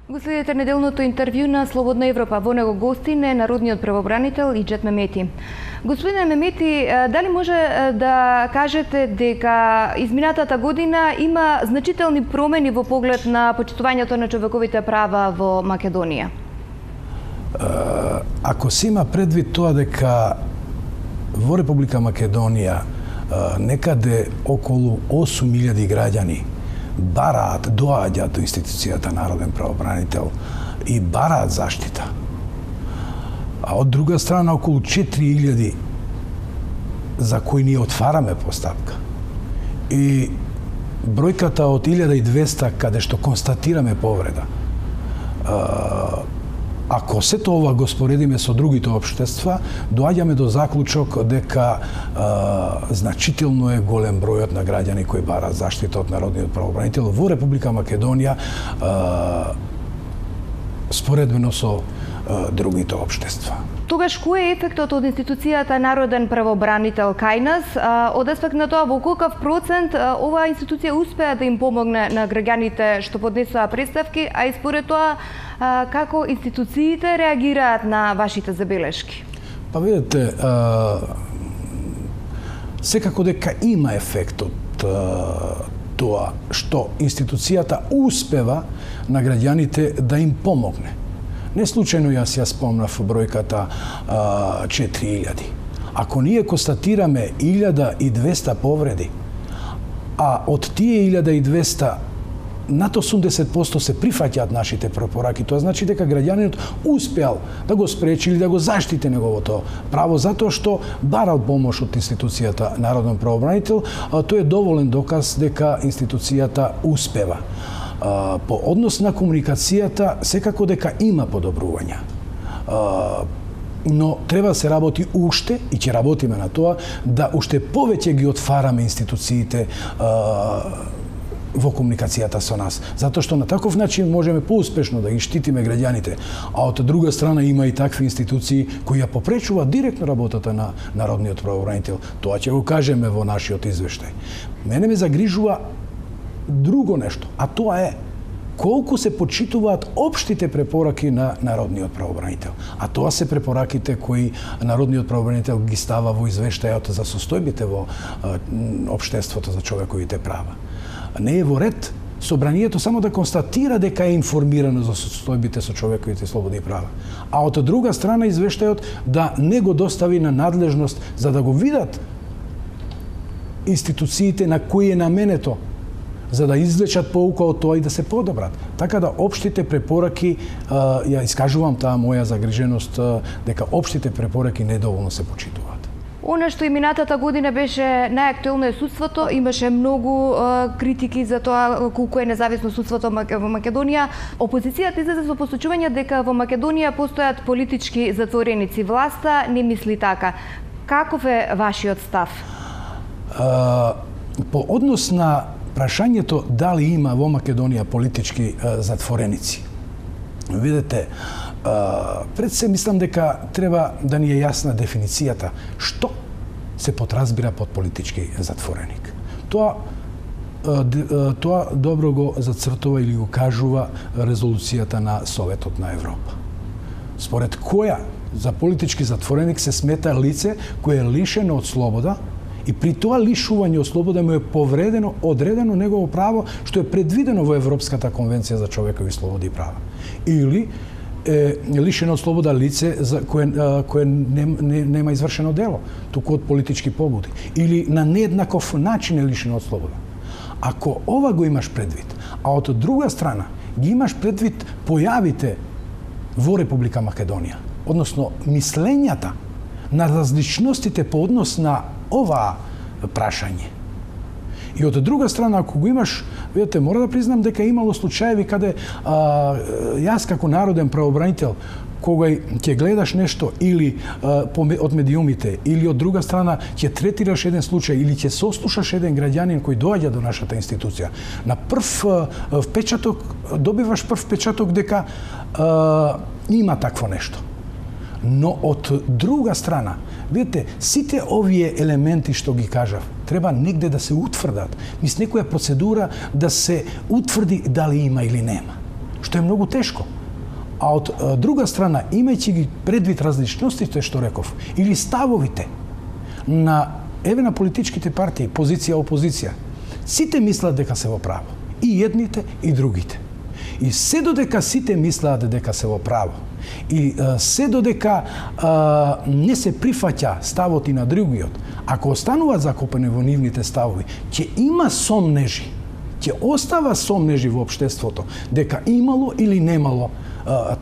Го следите неделното интервју на Слободна Европа. Во него гостин е народниот правобранител Иџет Мемети. Господине Мемети, дали може да кажете дека изминатата година има значителни промени во поглед на почитувањето на човековите права во Македонија? Ако се има предвид тоа дека во Република Македонија некаде околу 8.000 граѓани бараат, доаѓаат до институцијата Народен правобранител и бараат заштита. А од друга страна околу 4.000 за кои ние отвараме постапка. И бројката од 1.200 каде што констатираме повреда. Ако сето ова го споредиме со другите општества, доаѓаме до заклучок дека значително е голем бројот на граѓани кои бараат заштита од народниот правобранител во Република Македонија споредбено со другите општества. Тогаш кој е ефектот од институцијата Народен правобранител кај нас? Од аспект на тоа, во колкав процент оваа институција успеа да им помогне на граѓаните што поднесоа представки, а и според тоа како институциите реагираат на вашите забелешки? Па видите, секако дека има ефект од тоа што институцијата успева на граѓаните да им помогне. Не случајно ја спомнав бројката 4.000. Ако ние констатираме 1.200 повреди, а од тие 1.200 над 80% се прифаќаат нашите препораки, тоа значи дека граѓанинот успеал да го спречи или да го заштити неговото право затоа што барал помош од институцијата Народен правобранител, тој е доволен доказ дека институцијата успева. По однос на комуникацијата, секако дека има подобрувања. Но треба да се работи уште, и ќе работиме на тоа, да уште повеќе ги отвараме институциите во комуникацијата со нас. Затоа што на таков начин можеме поуспешно да ги штитиме граѓаните, а од друга страна има и такви институции кои ја попречуваат директно работата на народниот правобранител. Тоа ќе го кажеме во нашиот извештај. Мене ме загрижува друго нешто, а тоа е колку се почитуваат општите препораки на народниот правобранител. А тоа се препораките кои народниот правобранител ги става во извештајот за состојбите во општеството за човековите права. Не е во ред Собранието само да констатира дека е информирано за состојбите со човековите слободи и права. А од друга страна извештајот да не го достави на надлежност за да го видат институциите на кои е наменето, за да извлечат поука од тоа и да се подобрат. Така да општите препораки, ја искажувам таа моја загриженост дека општите препораки недоволно се почитуваат. Она што и минатата година беше најактуелно е судството, имаше многу критики за тоа колку е независно судството во Македонија. Опозицијата излезе со посочување дека во Македонија постојат политички затвореници. Власта не мисли така. Каков е вашиот став? По однос на прашањето дали има во Македонија политички затвореници. Видете, пред се мислам дека треба да ни е јасна дефиницијата што се подразбира под политички затвореник. Тоа добро го зацртува или го кажува резолуцијата на Советот на Европа. Според која за политички затвореник се смета лице кое е лишено од слобода и при тоа лишување од слобода му е одредено негово право што е предвидено во Европската конвенција за човекови слободи и права. Или е лишено од слобода лице за кое нема извршено дело, туку од политички побуди. Или на нееднаков начин е лишено од слобода. Ако ова го имаш предвид, а од друга страна ги имаш предвид појавите во Република Македонија, односно мислењата на различностите по однос на ова прашање. И од друга страна, ако го имаш, видите, мора да признам дека имало случаеви каде јас како народен правобранител, кога ќе гледаш нешто или од медиумите, или од друга страна ќе третираш еден случај, или ќе сослушаш еден граѓанин кој доаѓа до нашата институција, на прв впечаток, добиваш прв впечаток дека има такво нешто. Но од друга страна, видите, сите овие елементи што ги кажав, треба негде да се утврдат. Мис некоја процедура да се утврди дали има или нема. што е многу тешко. А од друга страна, имајќи ги предвид различностите, што реков, или ставовите на политичките партии, позиција, опозиција, сите мислат дека се во право. И едните, и другите. И се додека сите мислат дека се во право, и се додека не се прифаќа ставот и на другиот, ако остануваат закопани во нивните ставови, ќе има сомнежи, ќе остава сомнежи во општеството дека имало или немало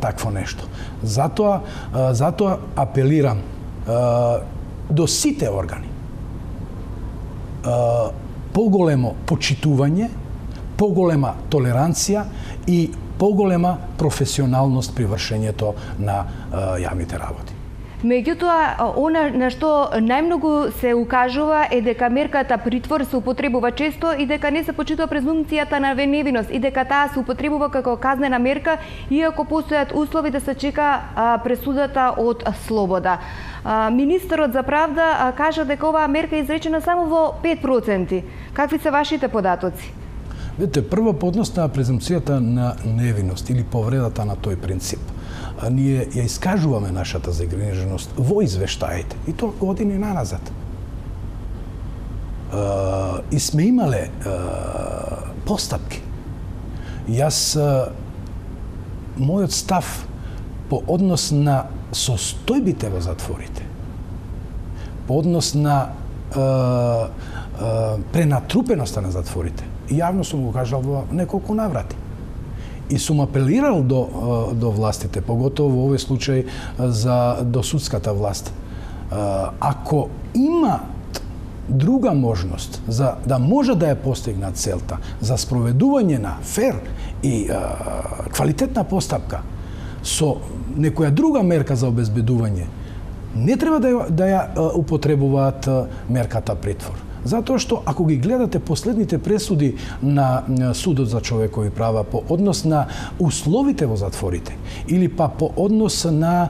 такво нешто. Затоа апелирам до сите органи поголемо почитување, поголема толеранција и поголема професионалност при вршењето на јавните работи. Меѓутоа, она на што најмногу се укажува е дека мерката притвор се употребува често и дека не се почитува презумпцијата на невиност и дека таа се употребува како казнена мерка, иако постојат услови да се чека пресудата од слобода. Министерот за правда кажа дека оваа мерка е изречена само во 5%. Какви се вашите податоци? Видите, прво по однос на презумпцијата на невиност или повредата на тој принцип. Ние ја искажуваме нашата загриженост во извештаите, и тоа години наназад. И сме имале постапки. Јас, мојот став по однос на состојбите во затворите, по однос на пренатрупеноста на затворите, јавно сум го кажал во неколку наврати. И сум апелирал до властите, поготово во овој случај до судската власт. Ако има друга можност за да може да ја постигнат целта за спроведување на фер и квалитетна постапка со некоја друга мерка за обезбедување, не треба да ја употребуваат мерката притвор. Затоа што ако ги гледате последните пресуди на Судот за човекови права по однос на условите во затворите или па по однос на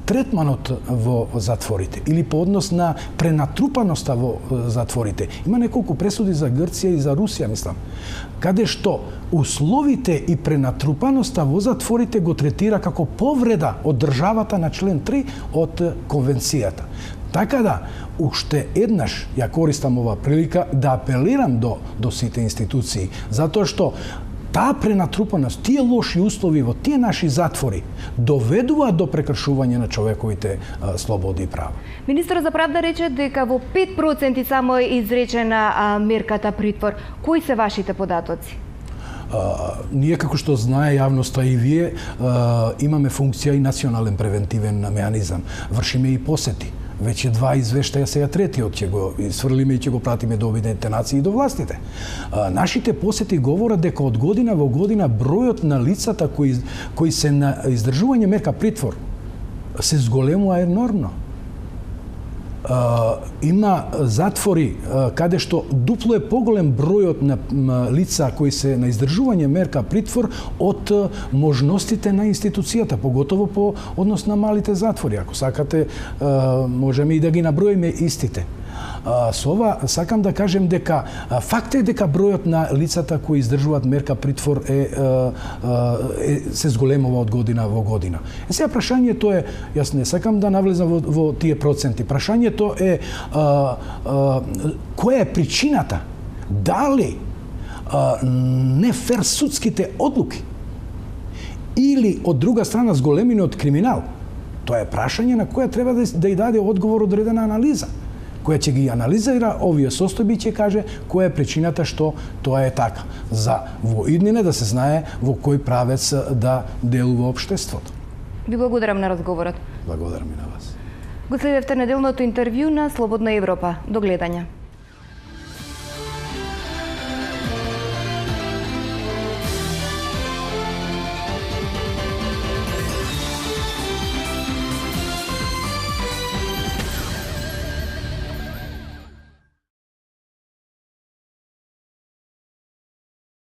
третманот во затворите или по однос на пренатрупаноста во затворите, има неколку пресуди за Грција и за Русија, мислам, каде што условите и пренатрупаноста во затворите го третира како повреда од државата на член 3 од конвенцијата. Така да, уште еднаш ја користам оваа прилика да апелирам до сите институции, затоа што таа пренатрупаност, тие лоши услови во тие наши затвори доведуваат до прекршување на човековите слободи и права. Министерот за правда рече дека во 5% само е изречена мерката притвор. Кои се вашите податоци? Ние, како што знае јавноста и вие, имаме функција и национален превентивен меанизам. Вршиме и посети. Веќе 2 извештаја, сега третиот ќе го сврлиме и ќе го пратиме до Обединетите нации и до властите. Нашите посети говорат дека од година во година бројот на лицата кои се на издржување мерка притвор се зголемува енормно. Има затвори каде што дупло е поголем бројот на лица кои се на издржување мерка притвор од можностите на институцијата, поготово по однос на малите затвори. Ако сакате, можеме и да ги наброиме истите. Со ова сакам да кажем дека факт е дека бројот на лицата кои издржуваат мерка притвор се зголемува од година во година. Сега прашањето е, јас не сакам да навлезам во тие проценти. Прашањето е која е причината? Дали не фер судските одлуки или од друга страна зголемениот криминал? Тоа е прашање на која треба да ја даде одговор одредена анализа, која ќе ги анализира овие состојби и ќе каже која е причината што тоа е така. За во иднина да се знае во кој правец да делува општеството. Ви благодарам на разговорот. Благодарам и на вас. Го следевте неделното интервју на Слободна Европа. До гледање.